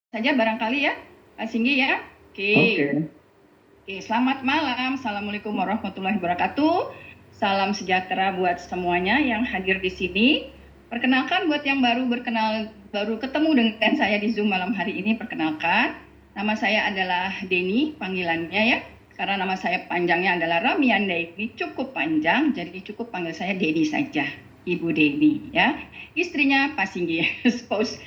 Saja barangkali ya, Pak Singgi ya. Oke. Oke, selamat malam. Assalamualaikum warahmatullahi wabarakatuh. Salam sejahtera buat semuanya yang hadir di sini. Perkenalkan buat yang baru ketemu dengan saya di Zoom malam hari ini, perkenalkan. Nama saya adalah Deni, panggilannya ya. Karena nama saya panjangnya adalah Ramianda, ini cukup panjang, jadi cukup panggil saya Deni saja. Ibu Deni ya. Istrinya Pak Singgi, spouse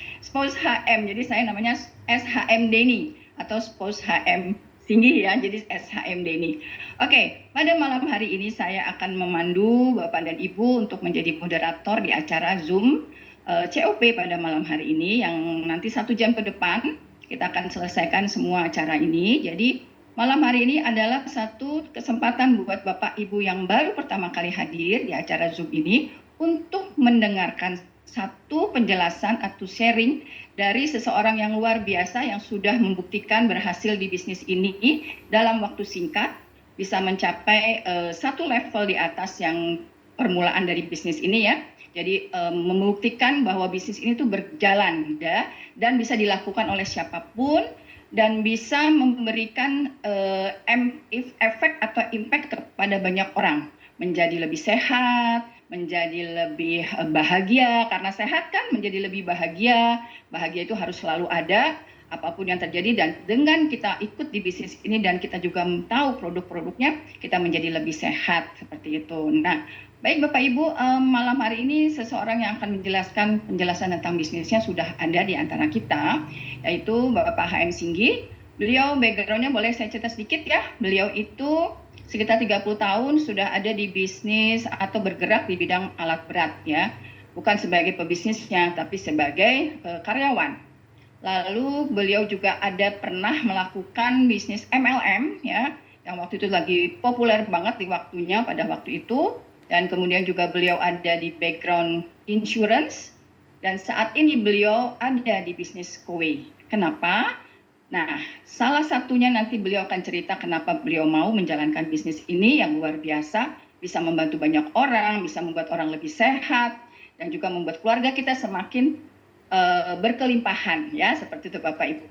HM. Jadi saya namanya SHM Deni atau spouse HM Singgi ya, jadi SHM Deni. Oke, pada malam hari ini saya akan memandu Bapak dan Ibu untuk menjadi moderator di acara Zoom COP pada malam hari ini yang nanti 1 jam ke depan kita akan selesaikan semua acara ini. Jadi malam hari ini adalah satu kesempatan buat Bapak Ibu yang baru pertama kali hadir di acara Zoom ini untuk mendengarkan satu penjelasan atau sharing dari seseorang yang luar biasa yang sudah membuktikan berhasil di bisnis ini dalam waktu singkat bisa mencapai satu level di atas yang permulaan dari bisnis ini ya. Jadi membuktikan bahwa bisnis ini tuh berjalan ya, dan bisa dilakukan oleh siapapun dan bisa memberikan efek atau impact kepada banyak orang, menjadi lebih sehat, menjadi lebih bahagia, karena sehat kan menjadi lebih bahagia. Bahagia itu harus selalu ada apapun yang terjadi, dan dengan kita ikut di bisnis ini dan kita juga tahu produk-produknya, kita menjadi lebih sehat seperti itu. Nah, baik Bapak Ibu, malam hari ini seseorang yang akan menjelaskan penjelasan tentang bisnisnya sudah ada di antara kita, yaitu Bapak HM Singgi. Beliau backgroundnya boleh saya cerita sedikit ya. Beliau itu sekitar 30 tahun sudah ada di bisnis atau bergerak di bidang alat berat ya. Bukan sebagai pebisnisnya, tapi sebagai karyawan. Lalu beliau juga ada pernah melakukan bisnis MLM ya, yang waktu itu lagi populer banget di waktunya pada waktu itu. Dan kemudian juga beliau ada di background insurance. Dan saat ini beliau ada di bisnis kue. Kenapa? Nah, salah satunya nanti beliau akan cerita kenapa beliau mau menjalankan bisnis ini yang luar biasa, bisa membantu banyak orang, bisa membuat orang lebih sehat, dan juga membuat keluarga kita semakin berkelimpahan ya, seperti itu Bapak Ibu.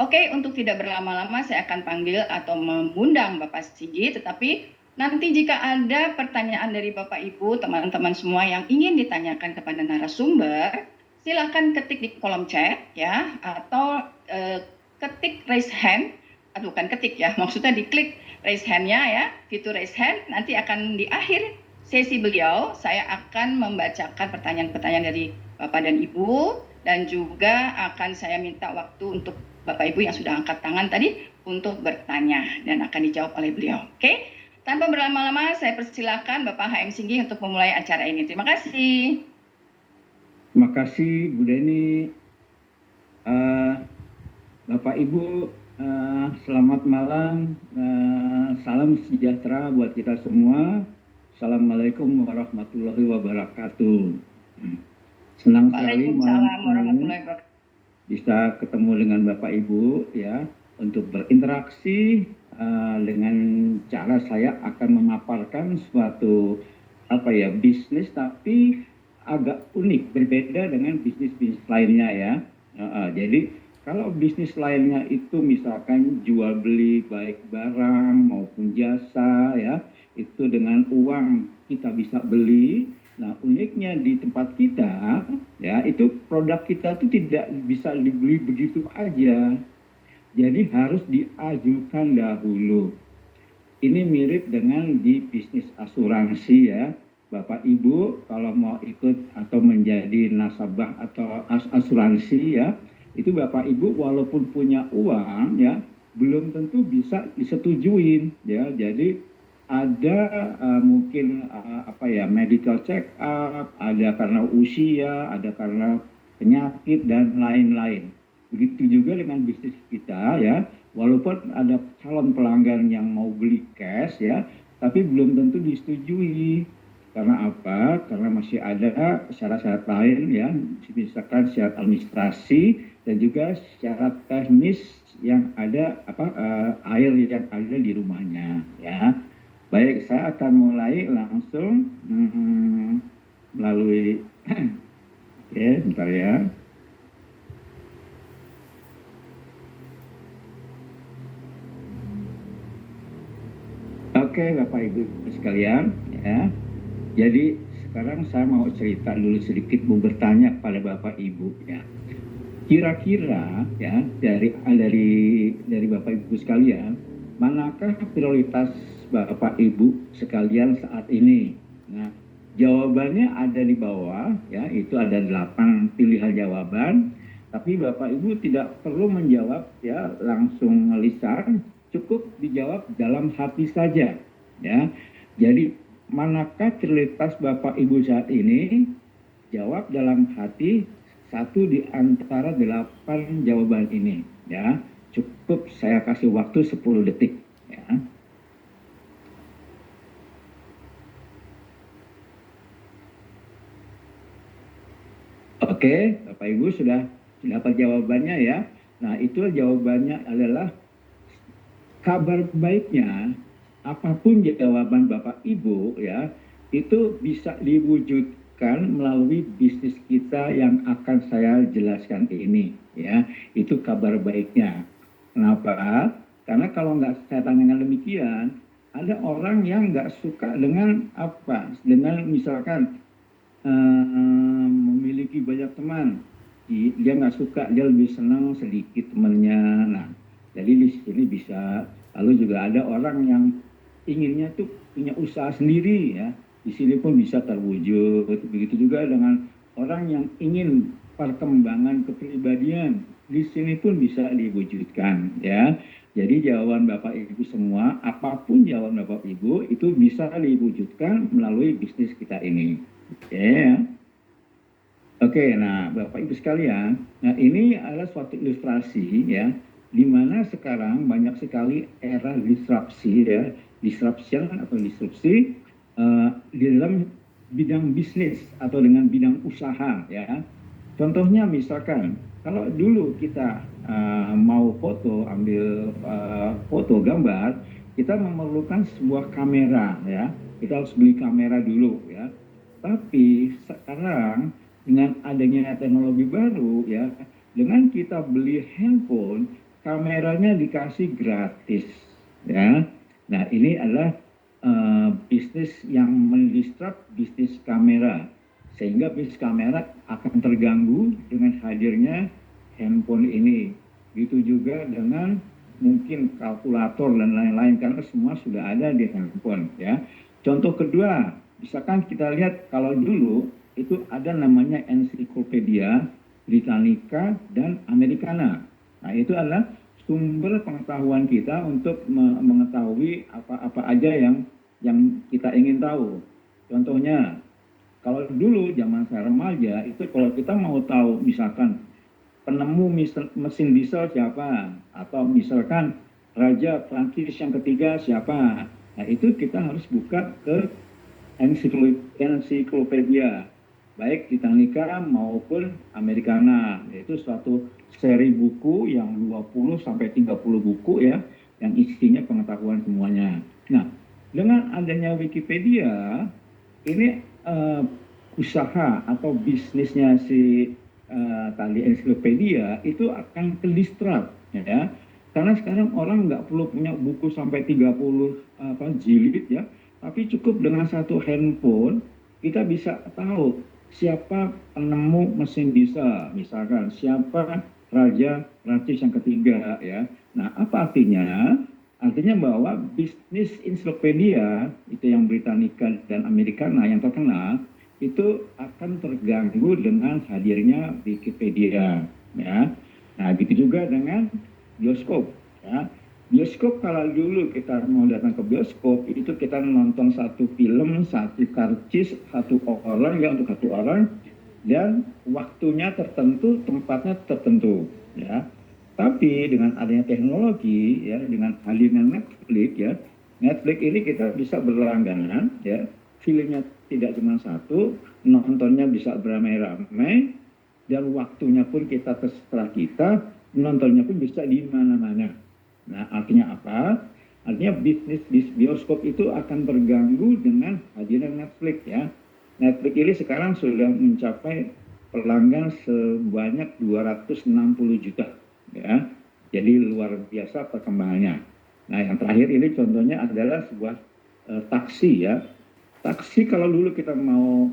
Oke, untuk tidak berlama-lama saya akan panggil atau mengundang Bapak Sigi, tetapi nanti jika ada pertanyaan dari Bapak Ibu, teman-teman semua yang ingin ditanyakan kepada narasumber, silakan ketik di kolom chat ya, atau ketik raise hand, atau bukan ketik ya, maksudnya diklik raise hand-nya ya, fitur raise hand, nanti akan di akhir sesi beliau, saya akan membacakan pertanyaan-pertanyaan dari Bapak dan Ibu, dan juga akan saya minta waktu untuk Bapak Ibu yang sudah angkat tangan tadi untuk bertanya, dan akan dijawab oleh beliau. Oke? Tanpa berlama-lama, saya persilakan Bapak HM Singgi untuk memulai acara ini. Terima kasih. Terima kasih Bu Deni. Bapak Ibu, selamat malam. Salam sejahtera buat kita semua. Assalamualaikum warahmatullahi wabarakatuh. Senang sekali malam ini bisa ketemu dengan Bapak Ibu ya, untuk berinteraksi dengan cara saya akan memaparkan suatu bisnis, tapi agak unik, berbeda dengan bisnis-bisnis lainnya ya. Jadi kalau bisnis lainnya itu misalkan jual beli baik barang maupun jasa ya, itu dengan uang kita bisa beli. Nah, uniknya di tempat kita ya, itu produk kita itu tidak bisa dibeli begitu aja. Jadi harus diajukan dahulu. Ini mirip dengan di bisnis asuransi ya. Bapak Ibu kalau mau ikut atau menjadi nasabah atau asuransi ya, itu Bapak Ibu walaupun punya uang ya, belum tentu bisa disetujuin ya. Jadi ada mungkin medical check up, ada karena usia, ada karena penyakit dan lain-lain. Begitu juga dengan bisnis kita ya, walaupun ada calon pelanggan yang mau beli cash ya, tapi belum tentu disetujui. Karena apa? Karena masih ada syarat-syarat lain ya, misalkan syarat administrasi dan juga syarat teknis yang ada air yang ada di rumahnya ya. Baik, saya akan mulai langsung melalui oke, bentar ya. Oke, Bapak Ibu sekalian, ya. Jadi sekarang saya mau cerita dulu sedikit, mau bertanya kepada Bapak Ibu, ya. Kira-kira, ya, dari Bapak Ibu sekalian, manakah prioritas Bapak Ibu sekalian saat ini? Nah, jawabannya ada di bawah, ya, itu ada 8 pilihan jawaban. Tapi Bapak Ibu tidak perlu menjawab ya langsung lisan, cukup dijawab dalam hati saja, ya. Jadi manakah prioritas Bapak Ibu saat ini? Jawab dalam hati satu di antara 8 jawaban ini, ya. Cukup saya kasih waktu 10 detik, ya. Oke, Bapak Ibu sudah dapat jawabannya, ya. Nah, itu jawabannya adalah kabar baiknya, apapun jawaban Bapak Ibu, ya, itu bisa diwujudkan melalui bisnis kita yang akan saya jelaskan ini, ya. Itu kabar baiknya. Kenapa? Karena kalau nggak saya tanyakan demikian, ada orang yang nggak suka dengan apa? Dengan misalkan memiliki banyak teman, dia nggak suka, dia lebih senang sedikit temannya. Nah, jadi di sini bisa, lalu juga ada orang yang inginnya tuh punya usaha sendiri, ya, di sini pun bisa terwujud. Begitu juga dengan orang yang ingin perkembangan kepribadian, di sini pun bisa diwujudkan, ya. Jadi jawaban Bapak Ibu semua, apapun jawaban Bapak Ibu itu bisa diwujudkan melalui bisnis kita ini. Oke, ya. Oke, nah Bapak Ibu sekalian, nah ini adalah suatu ilustrasi, ya, di mana sekarang banyak sekali era disrupsi, ya, disruption atau disrupsi di dalam bidang bisnis atau dengan bidang usaha, ya. Contohnya misalkan kalau dulu kita mau foto, ambil foto gambar, kita memerlukan sebuah kamera, ya. Kita harus beli kamera dulu, ya. Tapi sekarang dengan adanya teknologi baru, ya, dengan kita beli handphone, kameranya dikasih gratis, ya. Nah, ini adalah bisnis yang mendisrupt bisnis kamera, sehingga bisnis kamera akan terganggu dengan hadirnya handphone ini. Begitu juga dengan mungkin kalkulator dan lain-lain, karena semua sudah ada di handphone, ya. Contoh kedua, misalkan kita lihat kalau dulu itu ada namanya ensiklopedia Britannica dan Americana. Nah, itu adalah sumber pengetahuan kita untuk mengetahui apa-apa aja yang kita ingin tahu. Contohnya, kalau dulu zaman saya remaja itu kalau kita mau tahu misalkan penemu mesin diesel siapa, atau misalkan Raja Prancis yang ketiga siapa, nah itu kita harus buka ke ensiklopedia, baik Britannica maupun Americana. Itu suatu seri buku yang 20 sampai 30 buku, ya, yang isinya pengetahuan semuanya. Nah, dengan adanya Wikipedia, ini usaha atau bisnisnya si tali ensiklopedia itu akan terdistrap, ya. Karena sekarang orang nggak perlu punya buku sampai 30 jilid, ya, tapi cukup dengan satu handphone kita bisa tahu siapa penemu mesin diesel, misalkan siapa Raja Prancis yang ketiga, ya. Nah, apa artinya? Artinya bahwa bisnis ensiklopedia itu yang Britannica dan Americana yang terkenal itu akan terganggu dengan hadirnya Wikipedia, ya. Nah, begitu juga dengan bioskop, ya. Bioskop kalau dulu kita mau datang ke bioskop itu kita nonton satu film, satu karcis, satu orang, ya, untuk satu orang, dan waktunya tertentu, tempatnya tertentu, ya. Tapi dengan adanya teknologi, ya, dengan hadirnya Netflix, ya, Netflix ini kita bisa berlangganan, ya, filmnya tidak cuma satu, nontonnya bisa beramai-ramai, dan waktunya pun kita terserah kita, nontonnya pun bisa di mana-mana. Nah, artinya apa? Artinya bisnis bioskop itu akan terganggu dengan hadirnya Netflix, ya. Netflix ini sekarang sudah mencapai pelanggan sebanyak 260 juta, ya. Jadi luar biasa perkembangannya. Nah, yang terakhir ini contohnya adalah sebuah taksi ya. Taksi kalau dulu kita mau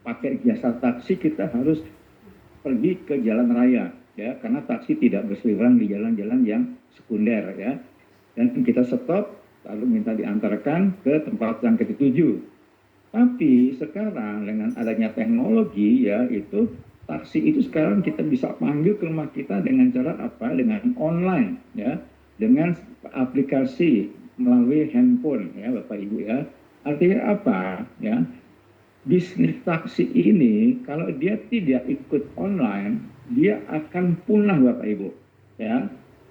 pakai jasa taksi kita harus pergi ke jalan raya ya, karena taksi tidak berseliweran di jalan-jalan yang sekunder ya. Dan kita stop lalu minta diantarkan ke tempat yang kita tuju. Tapi sekarang dengan adanya teknologi ya, itu taksi itu sekarang kita bisa panggil ke rumah kita dengan cara apa? Dengan online ya, dengan aplikasi melalui handphone ya Bapak Ibu ya. Artinya apa ya? Bisnis taksi ini kalau dia tidak ikut online, dia akan punah Bapak Ibu ya.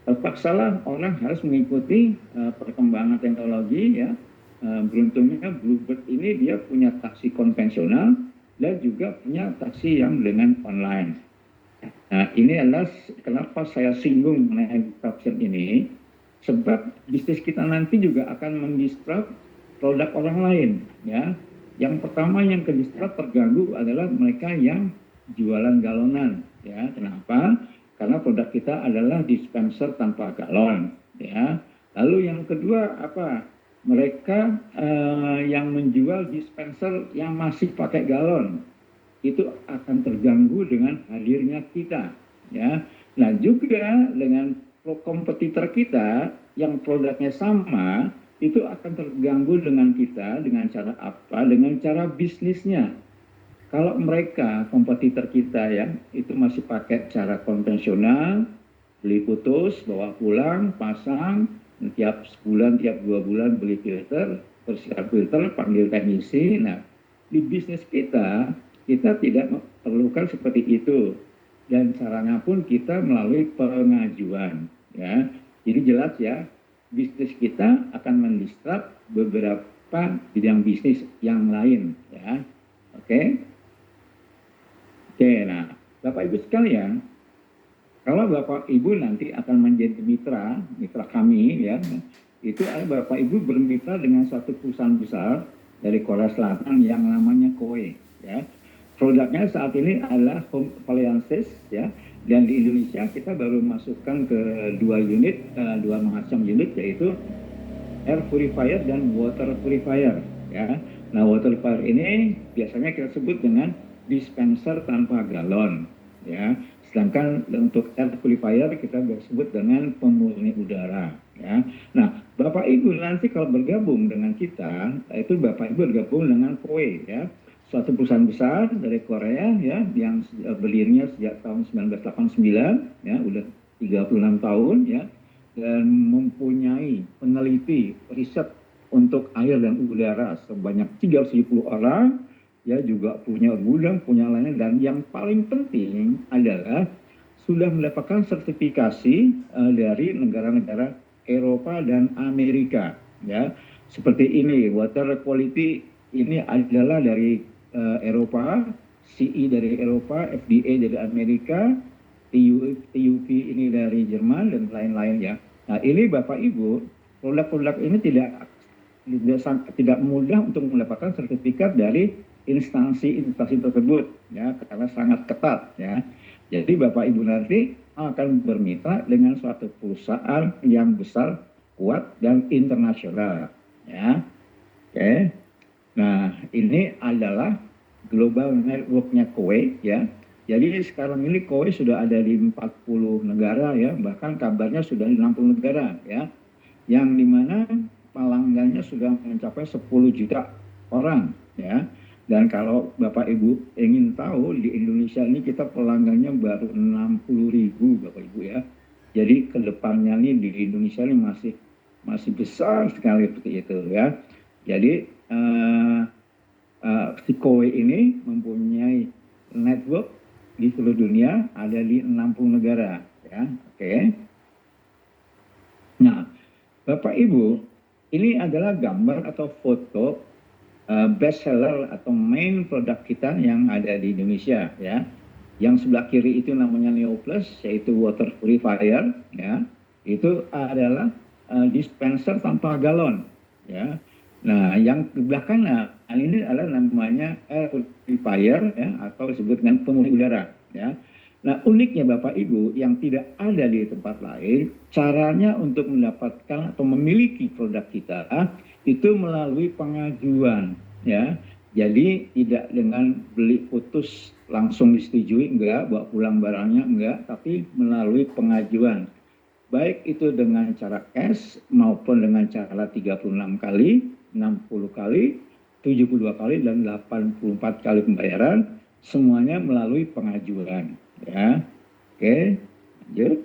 Terpaksalah orang harus mengikuti perkembangan teknologi ya. Beruntungnya Bluebird ini dia punya taksi konvensional dan juga punya taksi yang dengan online. Nah, ini adalah kenapa saya singgung mengenai disruption ini, sebab bisnis kita nanti juga akan mendisrupt produk orang lain ya. Yang pertama yang ke disrupt terganggu adalah mereka yang jualan galonan ya. Kenapa? Karena produk kita adalah dispenser tanpa galon ya. Lalu yang kedua apa? Mereka yang menjual dispenser yang masih pakai galon itu akan terganggu dengan hadirnya kita ya. Nah, juga dengan kompetitor kita yang produknya sama itu akan terganggu dengan kita dengan cara apa? Dengan cara bisnisnya. Kalau mereka kompetitor kita ya itu masih pakai cara konvensional, beli putus, bawa pulang, pasang, tiap sebulan, tiap 2 bulan beli filter, persiap filter, panggil teknisi. Nah, di bisnis kita tidak perlukan seperti itu. Dan caranya pun kita melalui pengajuan. Ya. Jadi jelas ya, bisnis kita akan mendisrupt beberapa bidang bisnis yang lain. Ya. Oke. Oke, nah Bapak Ibu sekalian, kalau Bapak Ibu nanti akan menjadi mitra kami ya, itu Bapak Ibu bermitra dengan suatu perusahaan besar dari Korea Selatan yang namanya Koe ya. Produknya saat ini adalah home appliances ya, dan di Indonesia kita baru masukkan ke dua macam unit yaitu air purifier dan water purifier ya. Nah, water purifier ini biasanya kita sebut dengan dispenser tanpa galon ya. Sedangkan untuk air purifier kita sebut dengan pemurni udara ya. Nah, Bapak Ibu nanti kalau bergabung dengan kita, itu Bapak Ibu bergabung dengan Koe ya. Suatu perusahaan besar dari Korea ya yang berdirinya sejak tahun 1989 ya, udah 36 tahun ya, dan mempunyai peneliti riset untuk air dan udara sebanyak 370 orang ya, juga punya gudang, punya lainnya, dan yang paling penting adalah sudah mendapatkan sertifikasi dari negara-negara Eropa dan Amerika ya. Seperti ini, water quality ini adalah dari Eropa, CE dari Eropa, FDA dari Amerika, TUV ini dari Jerman dan lain-lain ya. Nah, ini Bapak Ibu, produk-produk ini tidak mudah untuk mendapatkan sertifikat dari instansi tersebut ya, karena sangat ketat ya. Jadi Bapak Ibu nanti akan bermitra dengan suatu perusahaan yang besar, kuat dan internasional ya. Oke. Nah, ini adalah global network-nya Koe ya. Jadi sekarang ini Koe sudah ada di 40 negara ya, bahkan kabarnya sudah di 60 negara ya. Yang dimana pelanggannya sudah mencapai 10 juta orang ya. Dan kalau Bapak Ibu ingin tahu, di Indonesia ini kita pelanggannya baru 60.000 Bapak Ibu ya. Jadi kedepannya nih di Indonesia ini masih besar sekali seperti itu ya. Jadi si Koe ini mempunyai network di seluruh dunia, ada di 60 negara ya. Oke. Nah, Bapak Ibu, ini adalah gambar atau foto best seller atau main produk kita yang ada di Indonesia ya. Yang sebelah kiri itu namanya Neo Plus, yaitu water purifier ya. Itu adalah dispenser tanpa galon ya. Nah, yang di belakang ini adalah namanya air purifier ya, atau disebut dengan pemurni udara ya. Nah, uniknya Bapak Ibu yang tidak ada di tempat lain, caranya untuk mendapatkan atau memiliki produk kita itu melalui pengajuan, ya. Jadi tidak dengan beli putus langsung disetujui, enggak, bawa pulang barangnya enggak, tapi melalui pengajuan. Baik itu dengan cara cash maupun dengan cara 36 kali, 60 kali, 72 kali, dan 84 kali pembayaran, semuanya melalui pengajuan. Ya, oke, lanjut.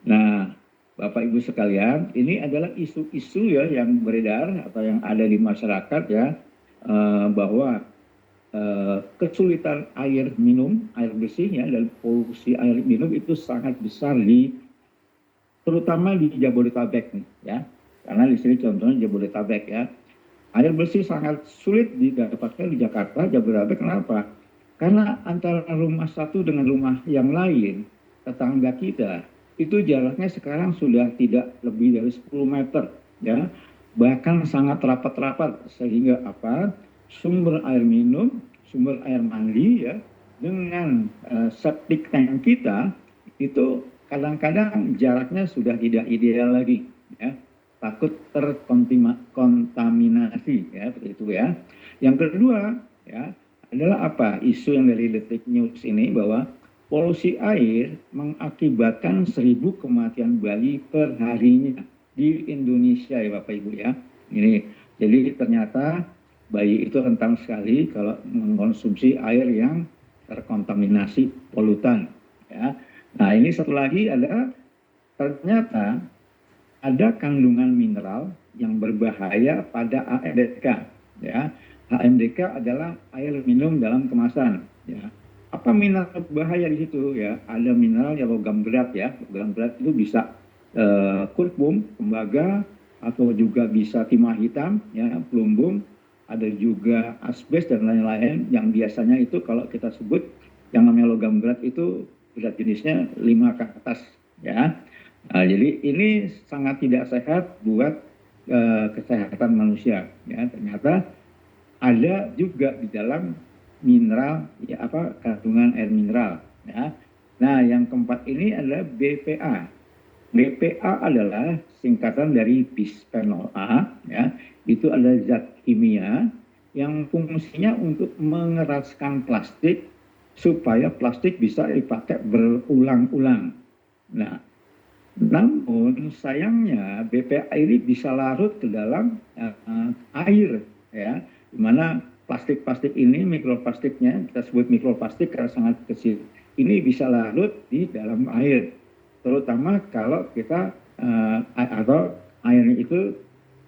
Nah, Bapak Ibu sekalian, ini adalah isu-isu ya yang beredar atau yang ada di masyarakat ya, bahwa kesulitan air minum, air bersih ya, dan polusi air minum itu sangat besar terutama di Jabodetabek nih ya. Karena di sini contohnya Jabodetabek ya. Air bersih sangat sulit didapatkan di Jakarta, Jabodetabek. Kenapa? Karena antara rumah satu dengan rumah yang lain, tetangga kita, itu jaraknya sekarang sudah tidak lebih dari 10 meter ya. Bahkan sangat rapat-rapat sehingga apa? Sumber air minum, sumber air mandi ya, dengan septic tank kita itu kadang-kadang jaraknya sudah tidak ideal lagi ya, takut terkontaminasi ya, seperti itu ya. Yang kedua ya adalah apa, isu yang dari Detik News ini bahwa polusi air mengakibatkan 1.000 kematian bayi per harinya di Indonesia ya Bapak Ibu ya. Ini jadi ternyata bayi itu rentan sekali kalau mengkonsumsi air yang terkontaminasi polutan ya. Nah, ini satu lagi adalah ternyata ada kandungan mineral yang berbahaya pada AMDK. Ya, AMDK adalah air minum dalam kemasan. Ya, apa mineral berbahaya di situ? Ya, ada mineral yang logam berat ya. Logam berat itu bisa kurkum, tembaga, atau juga bisa timah hitam, ya, plumbum. Ada juga asbes dan lain-lain yang biasanya itu kalau kita sebut yang namanya logam berat itu berat jenisnya 5 ke atas ya. Nah, jadi ini sangat tidak sehat buat kesehatan manusia ya. Ternyata ada juga di dalam mineral ya, apa, kandungan air mineral ya. Nah, yang keempat ini adalah BPA. BPA adalah singkatan dari bisphenol A ya. Itu adalah zat kimia yang fungsinya untuk mengeraskan plastik supaya plastik bisa dipakai berulang-ulang. Nah, namun sayangnya BPA ini bisa larut ke dalam air ya, di mana plastik-plastik ini, mikroplastiknya, kita sebut mikroplastik karena sangat kecil, ini bisa larut di dalam air, terutama kalau kita atau airnya itu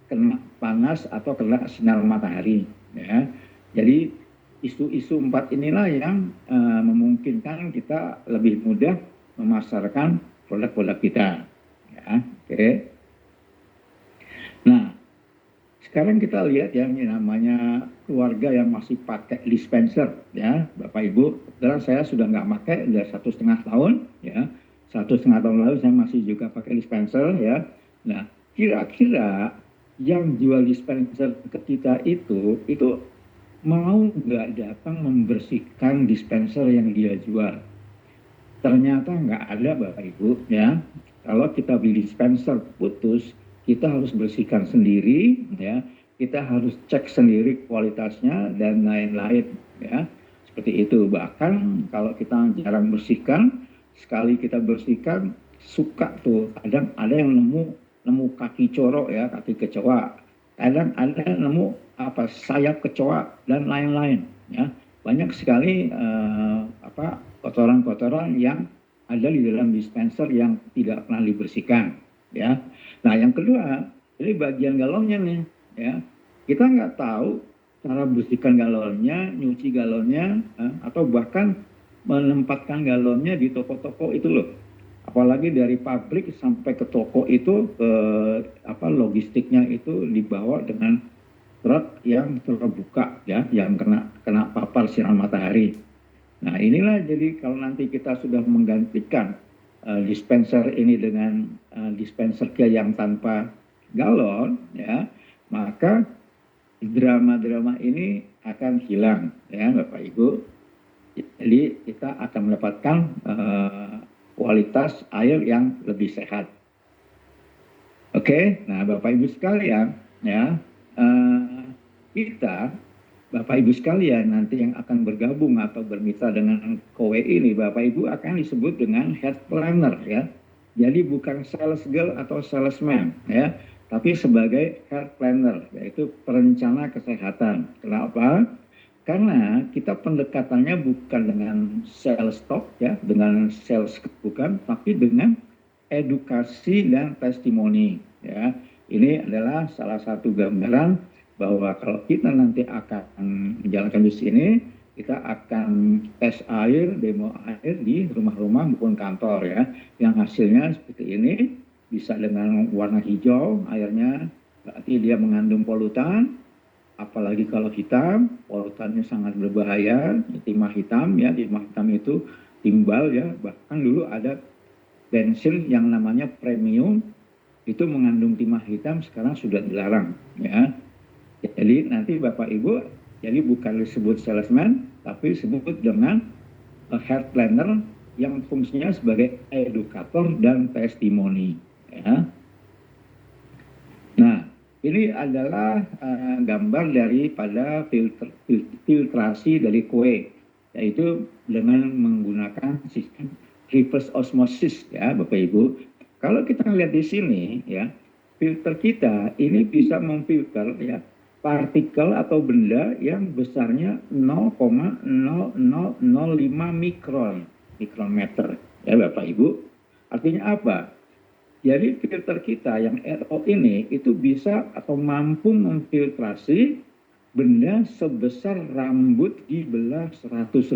kena panas atau kena sinar matahari ya. Jadi isu-isu 4 inilah yang memungkinkan kita lebih mudah memasarkan produk-produk kita ya. Oke. Nah, sekarang kita lihat yang namanya keluarga yang masih pakai dispenser ya Bapak Ibu. Kebetulan saya sudah nggak pakai, udah 1,5 tahun ya. 1,5 tahun lalu saya masih juga pakai dispenser ya. Nah, kira-kira yang jual dispenser ke kita itu mau nggak datang membersihkan dispenser yang dia jual? Ternyata nggak ada Bapak Ibu ya. Kalau kita beli dispenser putus, kita harus bersihkan sendiri ya. Kita harus cek sendiri kualitasnya dan lain-lain ya. Seperti itu. Bahkan kalau kita jarang bersihkan, sekali kita bersihkan suka tuh kadang ada yang nemu kaki corok ya, kaki kecoa. Kadang ada yang nemu apa sayap kecoa dan lain-lain ya. Banyak sekali kotoran-kotoran yang ada di dalam dispenser yang tidak pernah dibersihkan ya. Nah, yang kedua ini bagian galonnya nih ya. Kita nggak tahu cara bersihkan galonnya, nyuci galonnya, atau bahkan menempatkan galonnya di toko-toko itu loh. Apalagi dari pabrik sampai ke toko itu logistiknya itu dibawa dengan truk yang terbuka ya, yang kena papar sinar matahari. Nah, inilah jadi kalau nanti kita sudah menggantikan dispenser ini dengan dispenser yang tanpa galon ya, maka drama-drama ini akan hilang ya Bapak Ibu. Jadi kita akan mendapatkan kualitas air yang lebih sehat. Oke, nah Bapak Ibu sekalian ya, eh, kita, Bapak Ibu sekalian, nanti yang akan bergabung atau bermitra dengan kowe ini, Bapak Ibu akan disebut dengan head planner ya. Jadi bukan sales girl atau salesman ya, tapi sebagai head planner, yaitu perencana kesehatan. Kenapa? Karena kita pendekatannya bukan dengan sales talk ya, dengan sales bukan, tapi dengan edukasi dan testimoni ya. Ini adalah salah satu gambaran bahwa kalau kita nanti akan menjalankan bisnis ini, kita akan tes air, demo air di rumah-rumah maupun kantor ya. Yang hasilnya seperti ini, bisa dengan warna hijau airnya, berarti dia mengandung polutan. Apalagi kalau hitam, polutannya sangat berbahaya. Timah hitam ya, timah hitam itu timbal ya. Bahkan dulu ada bensin yang namanya premium itu mengandung timah hitam, sekarang sudah dilarang ya. Jadi nanti Bapak Ibu, jadi bukan disebut salesman, tapi disebut dengan health planner yang fungsinya sebagai edukator dan testimoni ya. Nah, ini adalah gambar daripada filtrasi dari kue, yaitu dengan menggunakan sistem reverse osmosis ya Bapak Ibu. Kalau kita lihat di sini ya, filter kita ini bisa memfilter ya partikel atau benda yang besarnya 0,0005 mikrometer ya Bapak Ibu. Artinya apa? Jadi filter kita yang RO ini itu bisa atau mampu memfiltrasi benda sebesar rambut dibelah 100.000.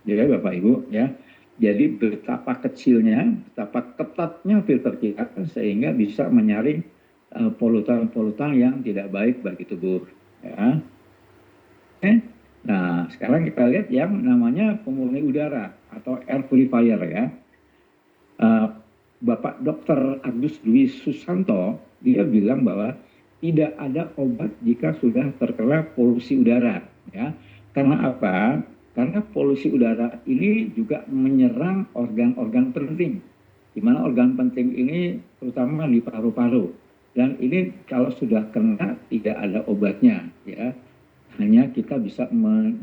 Ya Bapak Ibu ya. Jadi betapa kecilnya, betapa ketatnya filter kita sehingga bisa menyaring polutan-polutan yang tidak baik bagi tubuh. Ya. Nah sekarang kita lihat yang namanya pemurni udara atau air purifier ya. Bapak Dr. Agus Dwi Susanto, dia bilang bahwa tidak ada obat jika sudah terkena polusi udara. Ya. Karena apa? Karena polusi udara ini juga menyerang organ-organ penting. Di mana organ penting ini terutama di paru-paru. Dan ini kalau sudah kena tidak ada obatnya. Ya. Hanya kita bisa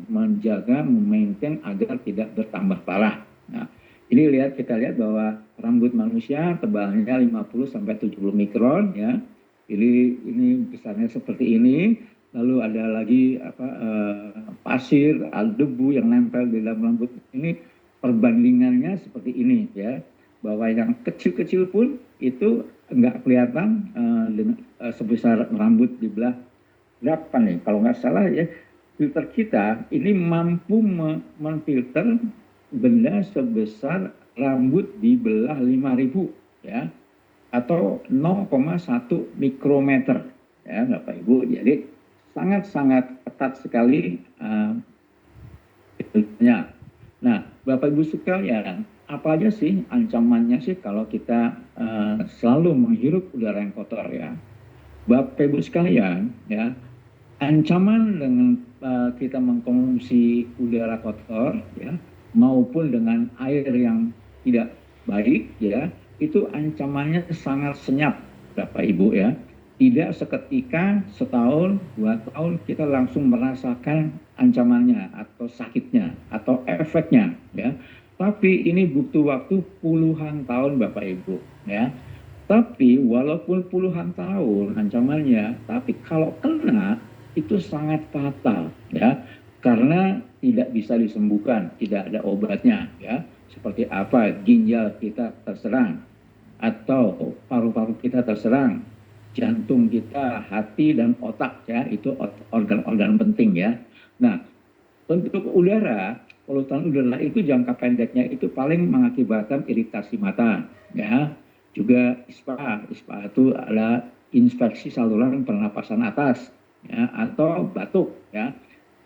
menjaga, memaintain agar tidak bertambah parah. Nah, ini kita lihat bahwa rambut manusia tebalnya 50 sampai 70 mikron ya. Ini besarnya seperti ini. Lalu ada lagi pasir, debu yang nempel di dalam rambut. Ini perbandingannya seperti ini ya. Bahwa yang kecil-kecil pun itu enggak kelihatan sebesar rambut di belah berapa nih? Kalau nggak salah ya, filter kita ini mampu memfilter benda sebesar rambut dibelah 5.000 ya atau 0,1 mikrometer ya Bapak Ibu. Jadi sangat-sangat ketat sekali filternya. Nah Bapak Ibu sekalian, apa aja sih ancamannya sih kalau kita selalu menghirup udara yang kotor ya? Bapak Ibu sekalian ya, ancaman dengan kita mengkonsumsi udara kotor ya maupun dengan air yang tidak baik ya, itu ancamannya sangat senyap Bapak Ibu ya. Tidak seketika setahun, 2 tahun kita langsung merasakan ancamannya atau sakitnya atau efeknya ya. Tapi ini butuh waktu puluhan tahun Bapak Ibu ya. Tapi walaupun puluhan tahun ancamannya, tapi kalau kena itu sangat fatal ya. Karena tidak bisa disembuhkan, tidak ada obatnya ya. Seperti apa ginjal kita terserang atau paru-paru kita terserang, jantung kita, hati dan otak ya, itu organ-organ penting ya. Nah, untuk udara, polutan udara itu jangka pendeknya itu paling mengakibatkan iritasi mata ya. Juga ISPA itu adalah infeksi saluran pernapasan atas ya, atau batuk ya.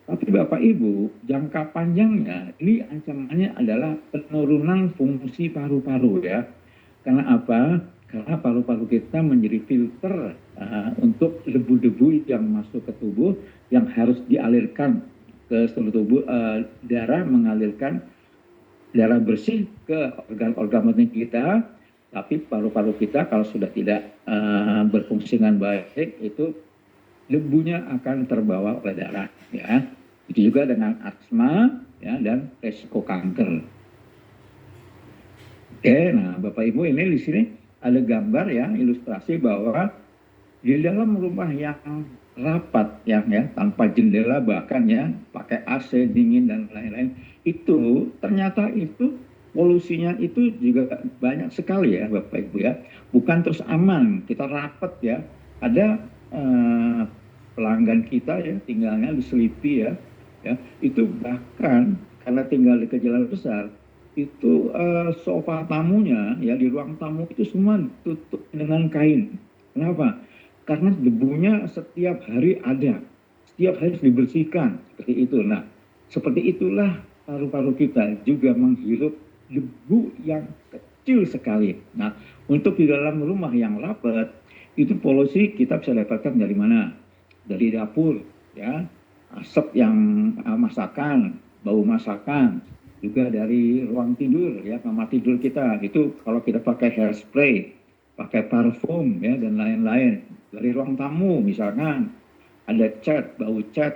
Tapi Bapak Ibu, jangka panjangnya ini ancamannya adalah penurunan fungsi paru-paru ya. Karena apa? Karena paru-paru kita menjadi filter untuk debu-debu yang masuk ke tubuh yang harus dialirkan ke seluruh tubuh, darah mengalirkan darah bersih ke organ-organ penting kita. Tapi paru-paru kita kalau sudah tidak berfungsi dengan baik itu debunya akan terbawa oleh darah, ya. Itu juga dengan asma, ya, dan resiko kanker. Oke, nah Bapak Ibu ini di sini ada gambar ya, ilustrasi bahwa di dalam rumah yang rapat yang ya tanpa jendela bahkan ya pakai AC dingin dan lain-lain itu ternyata itu polusinya itu juga banyak sekali ya Bapak Ibu ya, bukan terus aman kita rapat ya, ada pelanggan kita ya tinggalnya di Selipi ya itu bahkan karena tinggal di Jalan Besar itu sofa tamunya ya di ruang tamu itu semua ditutup dengan kain. Kenapa? Karena debunya setiap hari ada, setiap hari harus dibersihkan seperti itu. Nah, seperti itulah paru-paru kita juga menghirup debu yang kecil sekali. Nah, untuk di dalam rumah yang rapat itu polusi kita bisa dapatkan dari mana? Dari dapur, ya, asap yang masakan, bau masakan, juga dari ruang tidur, ya, kamar tidur kita itu kalau kita pakai hairspray, pakai parfum, ya, dan lain-lain dari ruang tamu misalkan ada cat,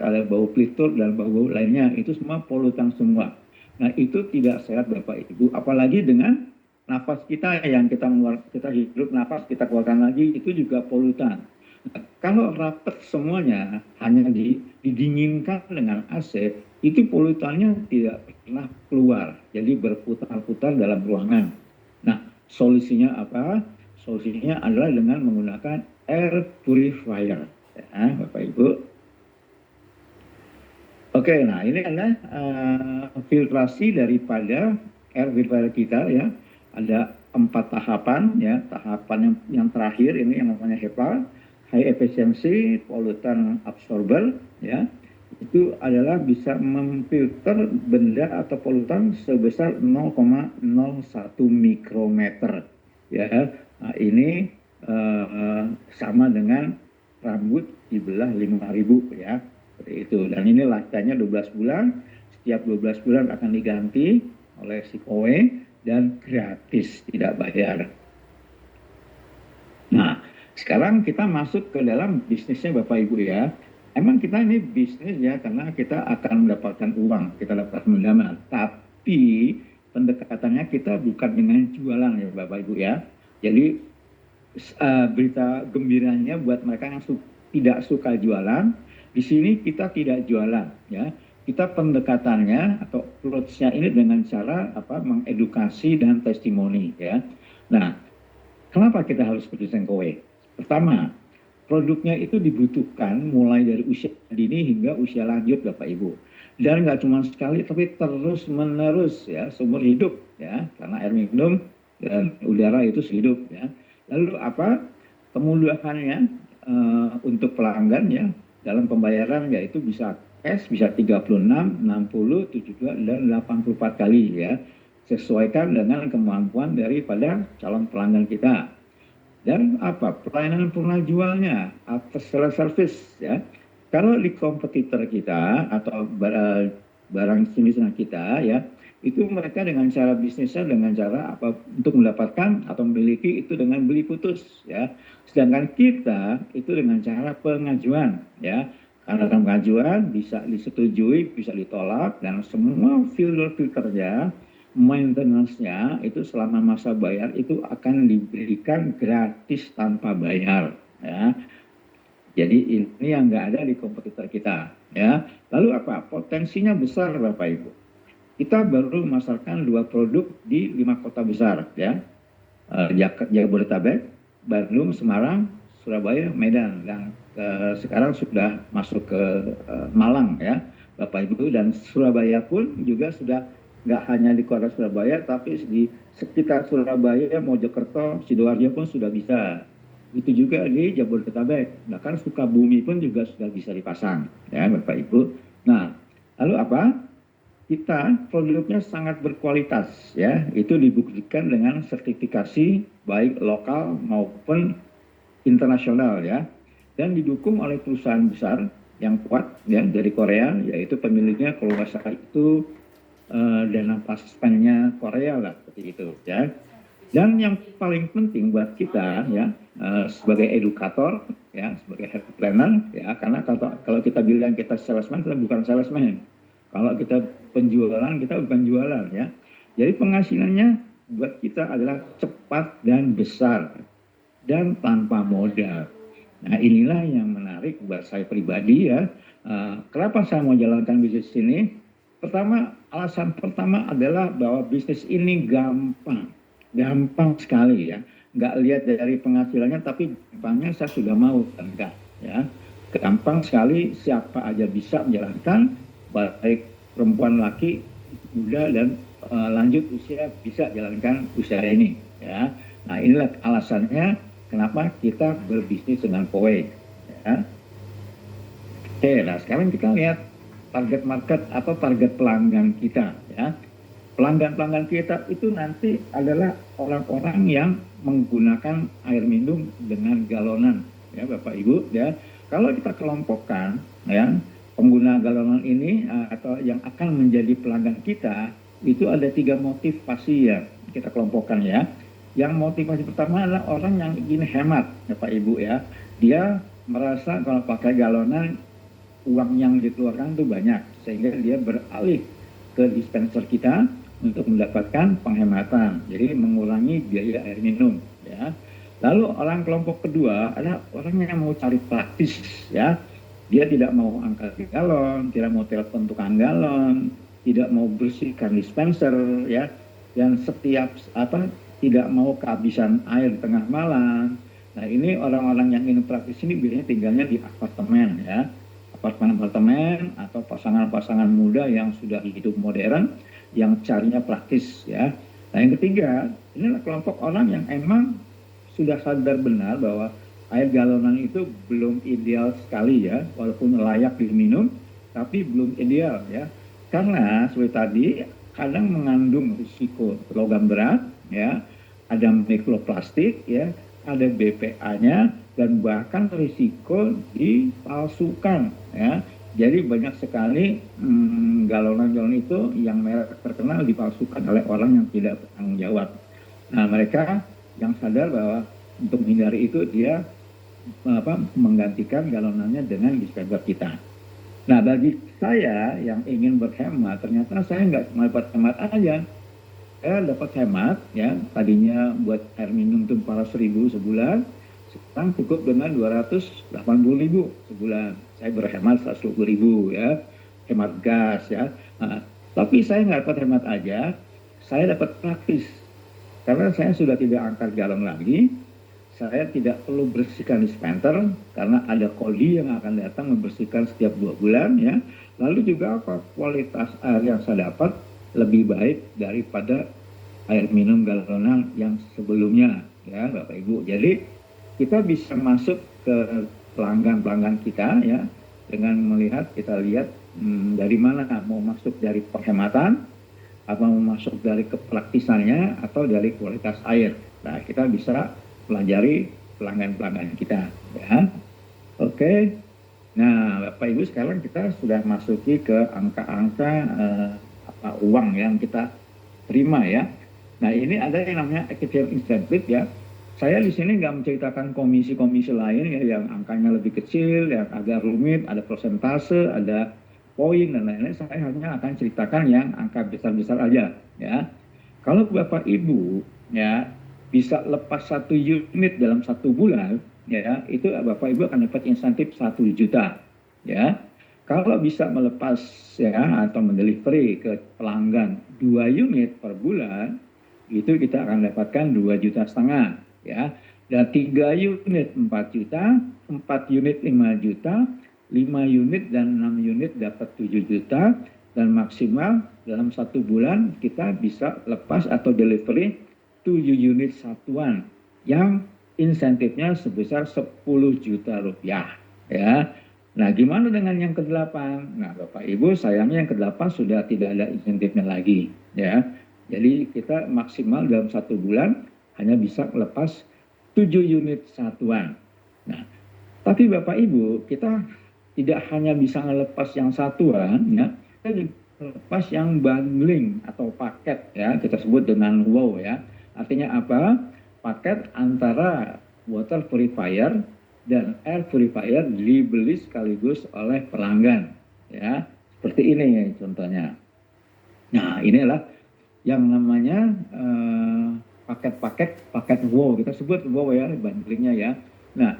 ada bau pelitur dan bau lainnya itu semua polutan semua. Nah itu tidak sehat Bapak Ibu, apalagi dengan nafas kita yang kita hidup nafas kita keluarkan lagi itu juga polutan. Nah, kalau rapat semuanya hanya didinginkan dengan AC itu polutannya tidak pernah keluar, jadi berputar-putar dalam ruangan. Nah solusinya apa? Solusinya adalah dengan menggunakan air purifier, ya, Bapak Ibu. Oke, nah ini adalah filtrasi daripada air purifier kita ya. Ada 4 tahapan ya. Tahapan yang terakhir ini yang namanya HEPA, High Efficiency Pollutant Absorber ya. Itu adalah bisa memfilter benda atau polutan sebesar 0,01 mikrometer ya. Nah, ini sama dengan rambut dibelah 5.000 ya, seperti itu. Dan ini lifetime-nya 12 bulan, setiap 12 bulan akan diganti oleh si KOE dan gratis, tidak bayar. Nah, sekarang kita masuk ke dalam bisnisnya Bapak Ibu ya. Emang kita ini bisnis ya karena kita akan mendapatkan uang, kita dapat mendapat. Tapi pendekatannya kita bukan dengan jualan ya Bapak Ibu ya. Jadi berita gembiranya buat mereka yang tidak suka jualan, di sini kita tidak jualan ya. Kita pendekatannya atau approach-nya ini dengan cara mengedukasi dan testimoni ya. Nah, kenapa kita harus produsen KOE? Pertama, produknya itu dibutuhkan mulai dari usia dini hingga usia lanjut Bapak Ibu. Dan nggak cuma sekali tapi terus menerus ya, seumur hidup ya, karena air minum dan udara itu sehidup ya. Lalu apa kemudahannya untuk pelanggan ya dalam pembayaran yaitu bisa cash, bisa 36, 60, 72 dan 84 kali ya. Sesuaikan dengan kemampuan daripada calon pelanggan kita. Dan apa pelayanan purna jualnya after sales service ya. Kalau di kompetitor kita atau barang jenis kita ya, itu mereka dengan cara bisnisnya dengan cara apa untuk mendapatkan atau memiliki itu dengan beli putus ya. Sedangkan kita itu dengan cara pengajuan ya. Karena dalam pengajuan bisa disetujui, bisa ditolak dan semua filternya maintenance-nya itu selama masa bayar itu akan diberikan gratis tanpa bayar ya. Jadi ini yang nggak ada di kompetitor kita ya. Lalu apa? Potensinya besar Bapak Ibu. Kita baru memasarkan 2 produk di 5 kota besar ya. Jabodetabek, Bandung, Semarang, Surabaya, Medan dan sekarang sudah masuk ke Malang ya Bapak Ibu, dan Surabaya pun juga sudah nggak hanya di kota Surabaya tapi di sekitar Surabaya, Mojokerto, Sidoarjo pun sudah bisa. Itu juga di Jabodetabek, bahkan Sukabumi pun juga sudah bisa dipasang ya Bapak Ibu. Nah, lalu apa? Kita produknya sangat berkualitas ya, itu dibuktikan dengan sertifikasi baik lokal maupun internasional ya, dan didukung oleh perusahaan besar yang kuat ya dari Korea, yaitu pemiliknya kalau nggak salah itu dana paspennya Korea lah seperti itu ya. Dan yang paling penting buat kita ya, sebagai edukator ya, sebagai head planner ya, karena kalau kita bilang kita salesman, kita bukan salesman. Kalau kita penjualan, kita bukan jualan ya. Jadi penghasilannya buat kita adalah cepat dan besar dan tanpa modal. Nah, inilah yang menarik buat saya pribadi ya. Kenapa saya mau jalankan bisnis ini? Alasan pertama adalah bahwa bisnis ini gampang sekali ya. Nggak lihat dari penghasilannya, tapi gampangnya saya sudah mau, enggak ya. Gampang sekali, siapa aja bisa menjalankan, baik perempuan, laki, muda dan lanjut usia bisa jalankan usaha ini ya. Nah, inilah alasannya kenapa kita berbisnis dengan Poway ya. Oke, nah sekarang kita lihat target market atau target pelanggan kita ya. Pelanggan-pelanggan kita itu nanti adalah orang-orang yang menggunakan air minum dengan galonan ya Bapak Ibu ya. Kalau kita kelompokkan ya, pengguna galonan ini atau yang akan menjadi pelanggan kita itu ada 3 motivasi ya kita kelompokkan ya. Yang motivasi pertama adalah orang yang ingin hemat Bapak Ibu ya. Dia merasa kalau pakai galonan uang yang dikeluarkan itu banyak, sehingga dia beralih ke dispenser kita untuk mendapatkan penghematan, jadi mengurangi biaya air minum ya. Lalu orang kelompok kedua adalah orang yang mau cari praktis ya. Dia tidak mau angkat galon, tidak mau telepon tukang galon, tidak mau bersihkan dispenser ya, dan tidak mau kehabisan air di tengah malam. Nah, ini orang-orang yang ingin praktis ini biasanya tinggalnya di apartemen ya, apartemen atau pasangan-pasangan muda yang sudah hidup modern yang carinya praktis ya. Nah, yang ketiga, inilah kelompok orang yang emang sudah sadar benar bahwa air galonan itu belum ideal sekali ya, walaupun layak diminum, tapi belum ideal ya. Karena seperti tadi kadang mengandung risiko logam berat ya, ada mikroplastik ya, ada BPA-nya, dan bahkan risiko dipalsukan ya. Jadi banyak sekali galonan-galonan itu yang merek terkenal dipalsukan oleh orang yang tidak bertanggung jawab. Nah, mereka yang sadar bahwa untuk menghindari itu dia menggantikan galonannya dengan dispenser kita. Nah, bagi saya yang ingin berhemat, ternyata saya nggak cuma dapat hemat aja. Saya dapat hemat ya, tadinya buat air minum itu 400.000 sebulan, sekarang cukup dengan 280.000 sebulan. Saya berhemat 120.000 ya, hemat gas ya. Nah, tapi saya nggak dapat hemat aja, saya dapat praktis. Karena saya sudah tidak angkat galon lagi, saya tidak perlu bersihkan dispenser karena ada kodi yang akan datang membersihkan setiap 2 bulan ya. Lalu juga kualitas air yang saya dapat lebih baik daripada air minum galonan yang sebelumnya ya Bapak Ibu. Jadi kita bisa masuk ke pelanggan-pelanggan kita ya dengan kita lihat dari mana, mau masuk dari penghematan, apa mau masuk dari kepraktisannya atau dari kualitas air. Nah, kita bisa pelajari pelanggan-pelanggan kita ya. Oke. Nah, Bapak Ibu sekarang kita sudah masuki ke angka-angka uang yang kita terima ya. Nah, ini ada yang namanya active incentive ya. Saya di sini nggak menceritakan komisi-komisi lain ya yang angkanya lebih kecil, yang agak rumit, ada persentase, ada poin dan lain-lain. Saya hanya akan ceritakan yang angka besar-besar aja ya. Kalau Bapak Ibu ya bisa lepas 1 unit dalam 1 bulan ya, itu Bapak Ibu akan dapat insentif 1 juta ya. Kalau bisa melepas ya atau mendelivery ke pelanggan 2 unit per bulan, itu kita akan dapatkan 2,5 juta ya. Dan 3 unit 4 juta, 4 unit 5 juta, 5 unit dan 6 unit dapat 7 juta, dan maksimal dalam 1 bulan kita bisa lepas atau delivery 7 unit satuan yang insentifnya sebesar 10 juta rupiah ya. Nah, gimana dengan yang ke-8? Nah, Bapak Ibu, sayangnya yang ke-8 sudah tidak ada insentifnya lagi ya. Jadi kita maksimal dalam 1 bulan hanya bisa lepas 7 unit satuan. Nah, tapi Bapak Ibu, kita tidak hanya bisa ngelepas yang satuan ya, kita juga lepas yang bundling atau paket ya, kita sebut dengan WOW ya. Artinya apa? Paket antara water purifier dan air purifier dibeli sekaligus oleh pelanggan, ya. Seperti ini ya contohnya. Nah, inilah yang namanya paket WOW, kita sebut WOW ya bundlingnya ya. Nah,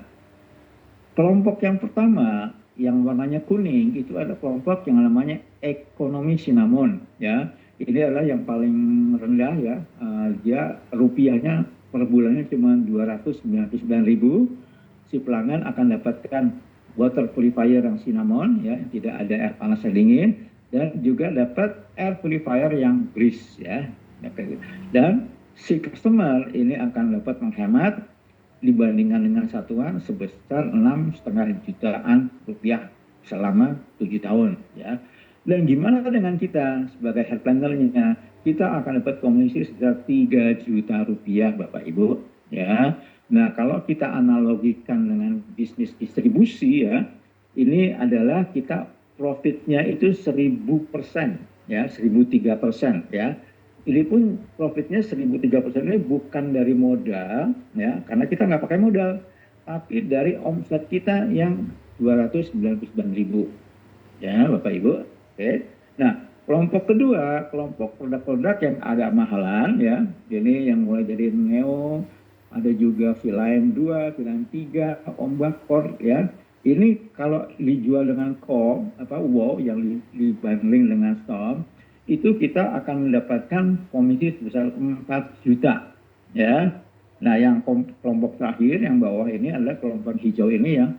kelompok yang pertama yang warnanya kuning itu ada kelompok yang namanya ekonomi cinnamon ya. Ini adalah yang paling rendah ya. Dia rupiahnya per bulannya cuma 299.000. Si pelanggan akan dapatkan water purifier yang cinnamon ya, yang tidak ada air panas dan dingin, dan juga dapat air purifier yang breeze ya. Dan si customer ini akan dapat menghemat dibandingkan dengan satuan sebesar 6,5 jutaan rupiah selama 7 tahun ya. Dan gimana dengan kita sebagai head planner-nya? Kita akan dapat komisi sekitar 3 juta rupiah Bapak Ibu ya. Nah, kalau kita analogikan dengan bisnis distribusi ya, ini adalah kita profitnya itu 1000% ya, 1003% ya. Ini pun profitnya 1003% ini bukan dari modal ya, karena kita nggak pakai modal, tapi dari omset kita yang 299.000 ya Bapak Ibu. Oke. Nah, kelompok kedua, kelompok produk-produk yang agak mahalan ya. Ini yang mulai dari Neo, ada juga Villain 2, Villain 3, Ombak Core ya. Ini kalau dijual dengan WOW yang dibundling dengan Storm, itu kita akan mendapatkan komisi sebesar 4 juta ya. Nah, yang kelompok terakhir yang bawah ini adalah kelompok hijau ini ya,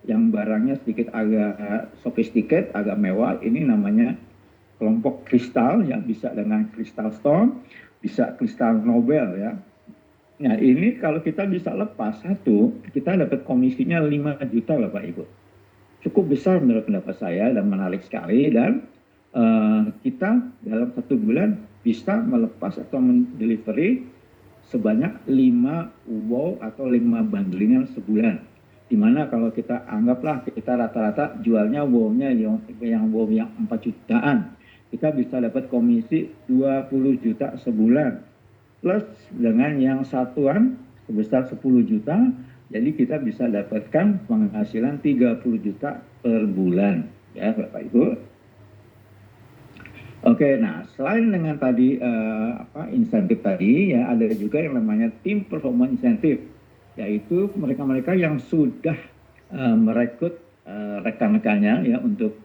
yang barangnya sedikit agak sophisticated, agak mewah. Ini namanya kelompok kristal ya, bisa dengan kristal Storm, bisa kristal Nobel ya. Nah, ini kalau kita bisa lepas satu, kita dapat komisinya 5 juta Bapak Ibu. Cukup besar menurut pendapat saya dan menarik sekali, dan kita dalam 1 bulan bisa melepas atau mendelivery sebanyak 5 WOW atau 5 bundlingan sebulan. Dimana kalau kita anggaplah kita rata-rata jualnya WOW-nya yang WOW yang 4 jutaan, kita bisa dapat komisi 20 juta sebulan. Plus dengan yang satuan sebesar 10 juta, jadi kita bisa dapatkan penghasilan 30 juta per bulan ya Bapak Ibu. Oke, nah selain dengan tadi insentif tadi ya, ada juga yang namanya tim performance insentif, yaitu mereka-mereka yang sudah merekrut rekan-rekannya ya untuk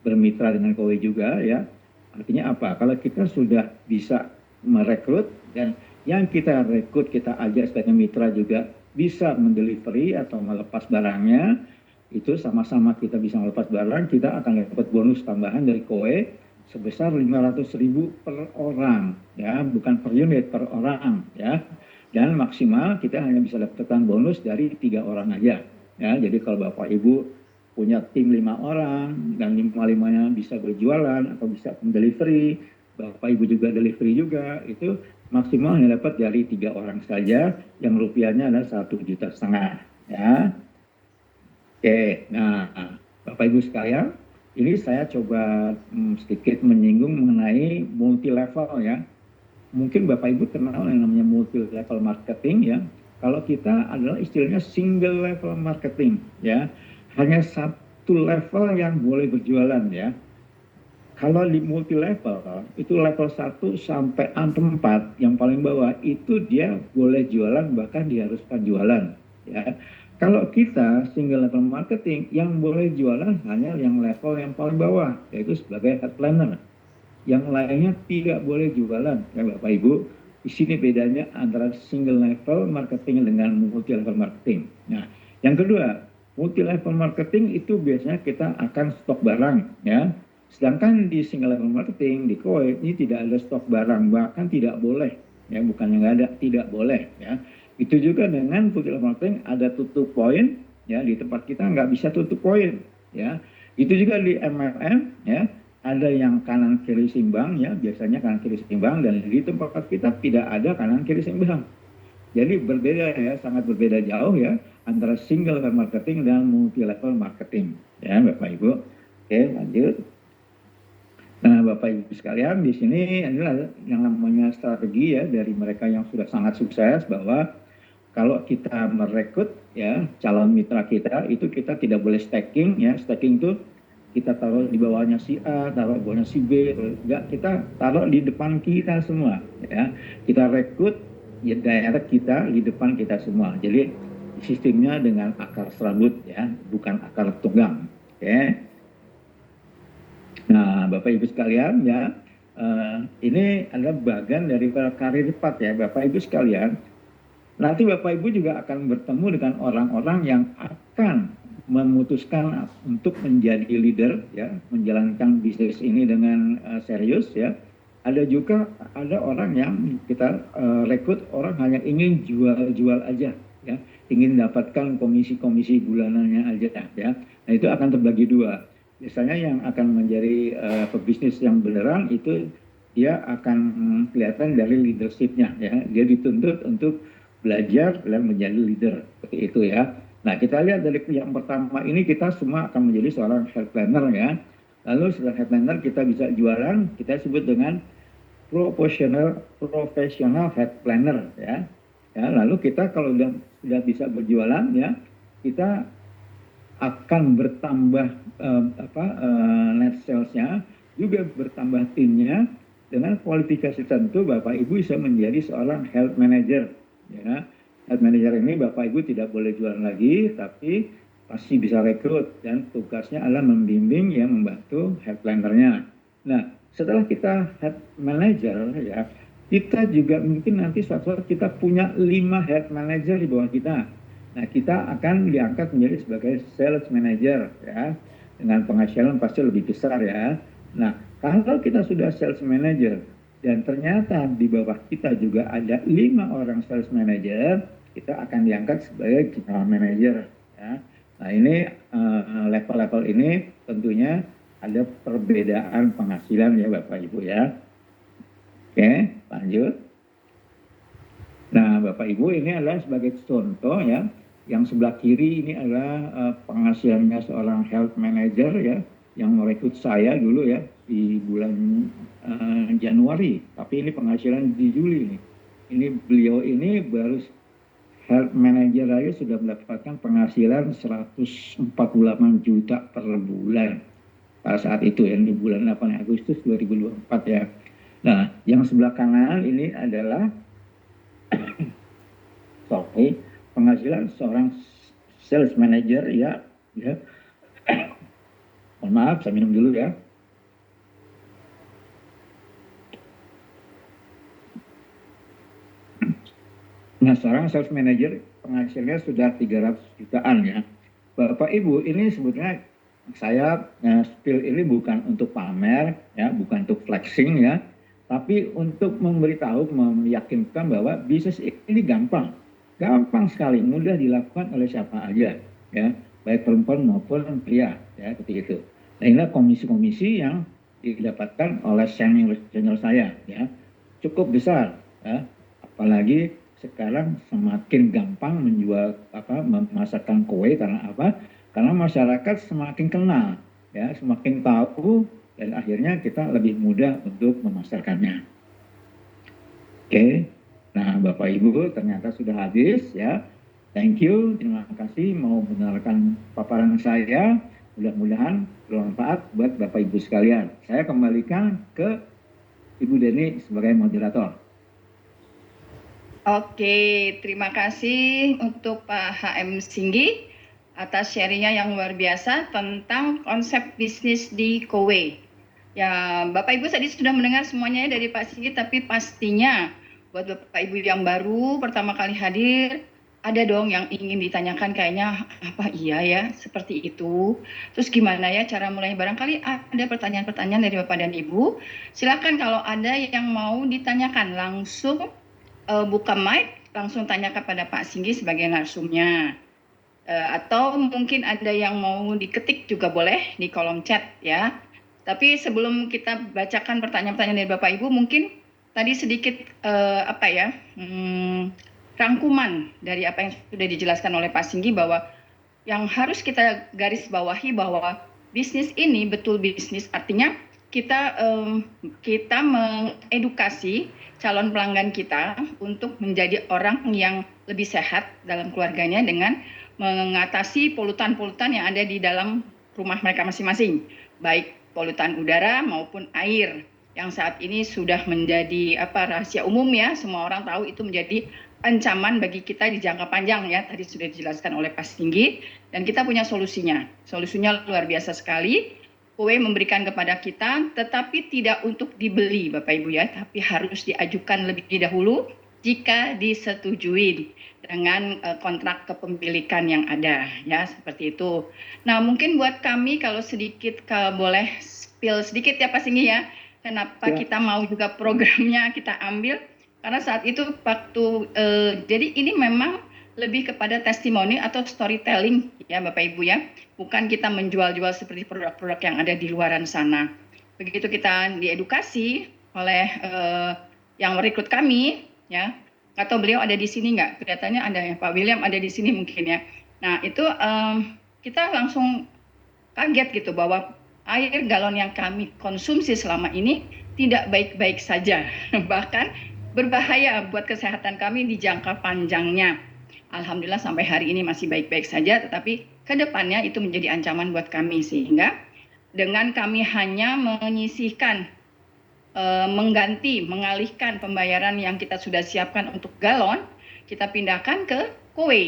bermitra dengan KOE juga ya. Artinya apa? Kalau kita sudah bisa merekrut dan yang kita rekrut kita ajak sebagai mitra juga bisa mendelivery atau melepas barangnya, itu sama-sama kita bisa melepas barang, kita akan dapat bonus tambahan dari KOE sebesar 500.000 per orang ya, bukan per unit, per orang ya. Dan maksimal kita hanya bisa dapatkan bonus dari 3 orang aja ya. Jadi kalau Bapak Ibu punya tim 5 orang dan 5-5-nya bisa berjualan atau bisa mendelivery, Bapak Ibu juga delivery juga, itu maksimal hanya dapat dari 3 orang saja, yang rupiahnya adalah 1,5 juta ya. Oke, nah Bapak Ibu sekalian, ini saya coba sedikit menyinggung mengenai multi level ya. Mungkin Bapak Ibu kenal yang namanya multi level marketing ya. Kalau kita adalah istilahnya single level marketing ya. Hanya satu level yang boleh berjualan ya. Kalau di multi level, itu level 1 sampai 4 yang paling bawah, itu dia boleh jualan, bahkan diharuskan jualan ya. Kalau kita single level marketing, yang boleh jualan hanya yang level yang paling bawah, yaitu sebagai head planner. Yang lainnya tidak boleh jualan, ya Bapak Ibu. Di sini bedanya antara single level marketing dengan multi level marketing. Nah, yang kedua, multi level marketing itu biasanya kita akan stok barang, ya. Sedangkan di single level marketing, di KOE, ini tidak ada stok barang, bahkan tidak boleh. Ya, bukan yang nggak ada, tidak boleh, ya. Itu juga dengan multi level marketing ada tutup poin, ya, di tempat kita nggak bisa tutup poin, ya. Itu juga di MLM, ya, ada yang kanan kiri seimbang, ya, biasanya kanan kiri seimbang, dan di tempat kita tidak ada kanan kiri seimbang. Jadi berbeda ya, sangat berbeda jauh ya antara single level marketing dan multi level marketing, ya Bapak Ibu. Oke, lanjut. Nah, Bapak Ibu sekalian, di sini adalah yang namanya strategi ya dari mereka yang sudah sangat sukses, bahwa kalau kita merekrut ya calon mitra kita, itu kita tidak boleh stacking ya. Stacking itu kita taruh di bawahnya si A, taruh di bawahnya si B, enggak, kita taruh di depan kita semua ya. Kita rekrut ya daerah kita di depan kita semua. Jadi sistemnya dengan akar serabut ya, bukan akar tunggang. Oke. Nah, Bapak Ibu sekalian ya, ini adalah bagian dari karir cepat ya, Bapak Ibu sekalian. Nanti Bapak Ibu juga akan bertemu dengan orang-orang yang akan memutuskan untuk menjadi leader ya, menjalankan bisnis ini dengan serius ya. Ada juga orang yang kita rekrut, orang hanya ingin jual-jual aja ya, ingin dapatkan komisi-komisi bulanannya aja ya. Nah, itu akan terbagi dua. Biasanya yang akan menjadi pebisnis yang beneran itu dia akan kelihatan dari leadershipnya ya. Dia dituntut untuk belajar dan menjadi leader seperti itu ya. Nah, kita lihat dari yang pertama ini, kita semua akan menjadi seorang health planner ya. Lalu setelah health planner kita bisa jualan, kita sebut dengan professional health planner ya. Ya, lalu kita kalau sudah bisa berjualan ya, kita akan bertambah net salesnya, juga bertambah timnya. Dengan kualifikasi tentu Bapak Ibu bisa menjadi seorang health manager ya. Health manager ini Bapak Ibu tidak boleh jualan lagi, tapi pasti bisa rekrut, dan tugasnya adalah membimbing ya, membantu health plannernya. Nah, setelah kita health manager ya, kita juga mungkin nanti suatu saat kita punya 5 health manager di bawah kita. Nah, kita akan diangkat menjadi sebagai sales manager ya, dengan penghasilan pasti lebih besar ya. Nah, kalau kita sudah sales manager dan ternyata di bawah kita juga ada 5 orang sales manager, kita akan diangkat sebagai general manager ya. Nah, ini level-level ini tentunya ada perbedaan penghasilan ya Bapak Ibu ya. Oke, lanjut. Nah, Bapak Ibu, ini adalah sebagai contoh ya. Yang sebelah kiri ini adalah penghasilannya seorang health manager ya, yang merekrut saya dulu ya di bulan Januari. Tapi ini penghasilan di Juli nih. Ini beliau ini baru health manager aja sudah mendapatkan penghasilan 148 juta per bulan pada saat itu ya, di bulan 8 Agustus 2024 ya. Nah, yang sebelah kanan ini adalah penghasilan seorang sales manager ya. Mohon maaf, saya minum dulu ya. Nah, seorang sales manager penghasilannya sudah 300 jutaan ya. Bapak Ibu, ini sebetulnya saya spill ini bukan untuk pamer ya, bukan untuk flexing ya, tapi untuk memberitahu, meyakinkan bahwa bisnis ini gampang sekali, mudah dilakukan oleh siapa aja ya, baik perempuan maupun pria ya, seperti itu. Nah, inilah komisi-komisi yang didapatkan oleh senior saya ya, cukup besar ya, apalagi sekarang semakin gampang menjual memasarkan kue. Karena apa? Karena masyarakat semakin kenal ya, semakin tahu, dan akhirnya kita lebih mudah untuk memasarkannya. Oke. Nah, Bapak Ibu, ternyata sudah habis ya. Thank you, terima kasih mau mendengarkan paparan saya. Mudah-mudahan bermanfaat buat Bapak Ibu sekalian. Saya kembalikan ke Ibu Deni sebagai moderator. Oke, terima kasih untuk Pak HM Singgi atas sharingnya yang luar biasa tentang konsep bisnis di Kowe. Ya, Bapak Ibu tadi sudah mendengar semuanya dari Pak Singgi, tapi pastinya buat Bapak Ibu yang baru pertama kali hadir, ada dong yang ingin ditanyakan, kayaknya apa iya ya seperti itu. Terus gimana ya cara mulai? Barangkali ada pertanyaan-pertanyaan dari Bapak dan Ibu. Silakan kalau ada yang mau ditanyakan langsung buka mic, langsung tanya kepada Pak Singgi sebagai narsumnya. Atau mungkin ada yang mau diketik juga boleh di kolom chat ya. Tapi sebelum kita bacakan pertanyaan-pertanyaan dari Bapak Ibu, mungkin tadi sedikit rangkuman dari apa yang sudah dijelaskan oleh Pak Singgi, bahwa yang harus kita garis bawahi bahwa bisnis ini betul bisnis, artinya kita mengedukasi calon pelanggan kita untuk menjadi orang yang lebih sehat dalam keluarganya dengan mengatasi polutan-polutan yang ada di dalam rumah mereka masing-masing, baik polutan udara maupun air yang saat ini sudah menjadi rahasia umum ya, semua orang tahu itu menjadi ancaman bagi kita di jangka panjang ya, tadi sudah dijelaskan oleh Pak Singgi, dan kita punya solusinya. Solusinya luar biasa sekali. Kue memberikan kepada kita, tetapi tidak untuk dibeli Bapak Ibu ya, tapi harus diajukan lebih dahulu jika disetujui dengan kontrak kepemilikan yang ada ya, seperti itu. Nah, mungkin buat kami kalau sedikit boleh spill sedikit ya Pak Singgi ya, kenapa kita mau juga programnya kita ambil, karena saat itu waktu jadi ini memang lebih kepada testimoni atau storytelling ya Bapak Ibu ya, bukan kita menjual-jual seperti produk-produk yang ada di luaran sana. Begitu kita diedukasi oleh yang merekrut kami ya, atau beliau ada di sini nggak? Kelihatannya ada ya, Pak William ada di sini mungkin ya. Nah itu kita langsung kaget gitu bahwa air galon yang kami konsumsi selama ini tidak baik-baik saja, bahkan berbahaya buat kesehatan kami di jangka panjangnya. Alhamdulillah sampai hari ini masih baik-baik saja, tetapi ke depannya itu menjadi ancaman buat kami, sehingga dengan kami hanya menyisihkan, mengalihkan pembayaran yang kita sudah siapkan untuk galon, kita pindahkan ke kowe.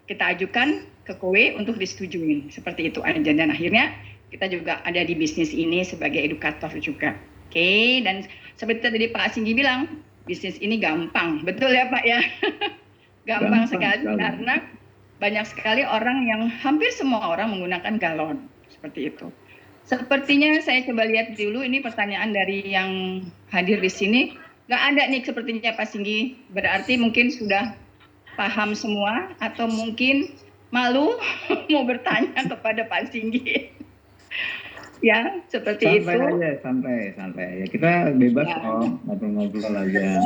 Kita ajukan ke kowe untuk disetujui, seperti itu aja. Dan akhirnya kita juga ada di bisnis ini sebagai edukator juga. Oke, dan seperti tadi Pak Singgi bilang, bisnis ini gampang, betul ya Pak ya? Gampang sekali karena banyak sekali orang yang hampir semua orang menggunakan galon seperti itu. Sepertinya saya coba lihat dulu ini pertanyaan dari yang hadir di sini. Nggak ada nih sepertinya Pak Singgi. Berarti mungkin sudah paham semua atau mungkin malu mau bertanya kepada Pak Singgi. Ya, seperti santai itu. Aja, santai. Ya, kita bebas kok ngobrol-ngobrol aja.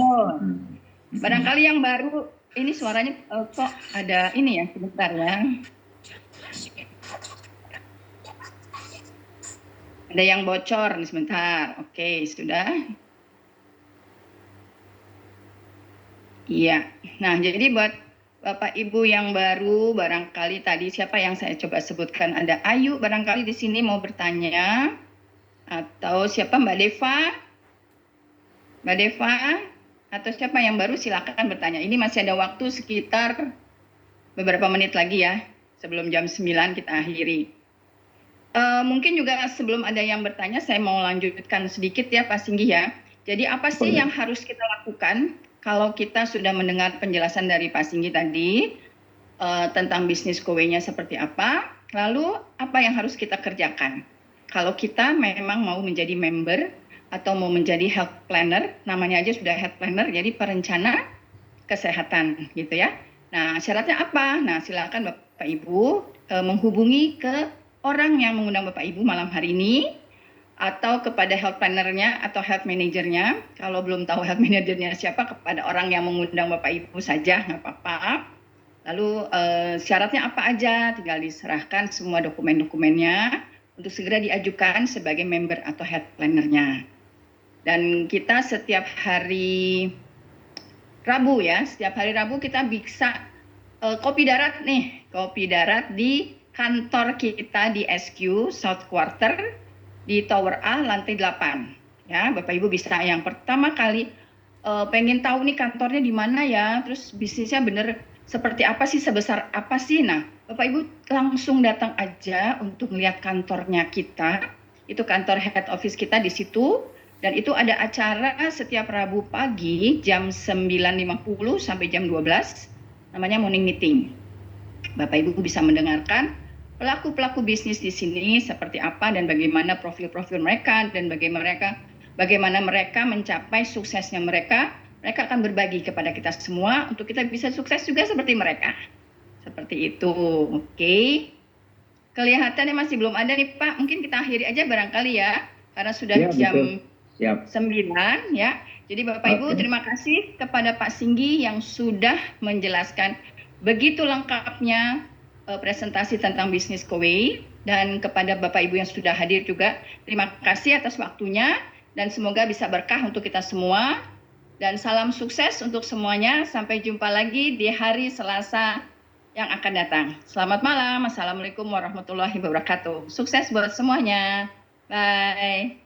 Barangkali yang baru ini suaranya kok ada ini ya, sebentar ya. Ada yang bocor nih sebentar. Oke, sudah. Iya. Nah, jadi buat Bapak Ibu yang baru, barangkali tadi siapa yang saya coba sebutkan, ada Ayu barangkali di sini mau bertanya, atau siapa Mbak Deva, atau siapa yang baru silakan bertanya. Ini masih ada waktu sekitar beberapa menit lagi ya, sebelum jam 9 kita akhiri. Mungkin juga sebelum ada yang bertanya, saya mau lanjutkan sedikit ya Pak Singgi ya. Jadi apa sih yang harus kita lakukan kalau kita sudah mendengar penjelasan dari Pak Singgi tadi tentang bisnis kowe-nya seperti apa, lalu apa yang harus kita kerjakan? Kalau kita memang mau menjadi member atau mau menjadi health planner, namanya aja sudah health planner, jadi perencana kesehatan gitu ya. Nah syaratnya apa? Nah silakan Bapak Ibu menghubungi ke orang yang mengundang Bapak Ibu malam hari ini, atau kepada health planner-nya atau health manager-nya. Kalau belum tahu health manager-nya siapa, kepada orang yang mengundang Bapak Ibu saja, nggak apa-apa. Lalu syaratnya apa aja, tinggal diserahkan semua dokumen-dokumennya untuk segera diajukan sebagai member atau health planner-nya. Dan kita setiap hari Rabu ya, setiap hari Rabu kita bisa kopi darat nih, kopi darat di kantor kita di SQ South Quarter di Tower A lantai 8. Ya, Bapak Ibu bisa yang pertama kali pengen tahu nih kantornya di mana ya, terus bisnisnya bener seperti apa sih, sebesar apa sih. Nah, Bapak Ibu langsung datang aja untuk melihat kantornya kita. Itu kantor head office kita di situ. Dan itu ada acara setiap Rabu pagi jam 9.50 sampai jam 12. Namanya morning meeting. Bapak Ibu bisa mendengarkan pelaku-pelaku bisnis di sini seperti apa dan bagaimana profil-profil mereka dan bagaimana mereka mencapai suksesnya mereka. Mereka akan berbagi kepada kita semua untuk kita bisa sukses juga seperti mereka. Seperti itu. Oke. Kelihatannya masih belum ada nih Pak. Mungkin kita akhiri aja barangkali ya. Karena sudah jam 9 ya. Jadi Bapak Ibu terima kasih kepada Pak Singgi yang sudah menjelaskan begitu lengkapnya presentasi tentang bisnis Kowei, dan kepada Bapak Ibu yang sudah hadir juga, terima kasih atas waktunya dan semoga bisa berkah untuk kita semua. Dan salam sukses untuk semuanya. Sampai jumpa lagi di hari Selasa yang akan datang. Selamat malam. Assalamualaikum warahmatullahi wabarakatuh. Sukses buat semuanya. Bye.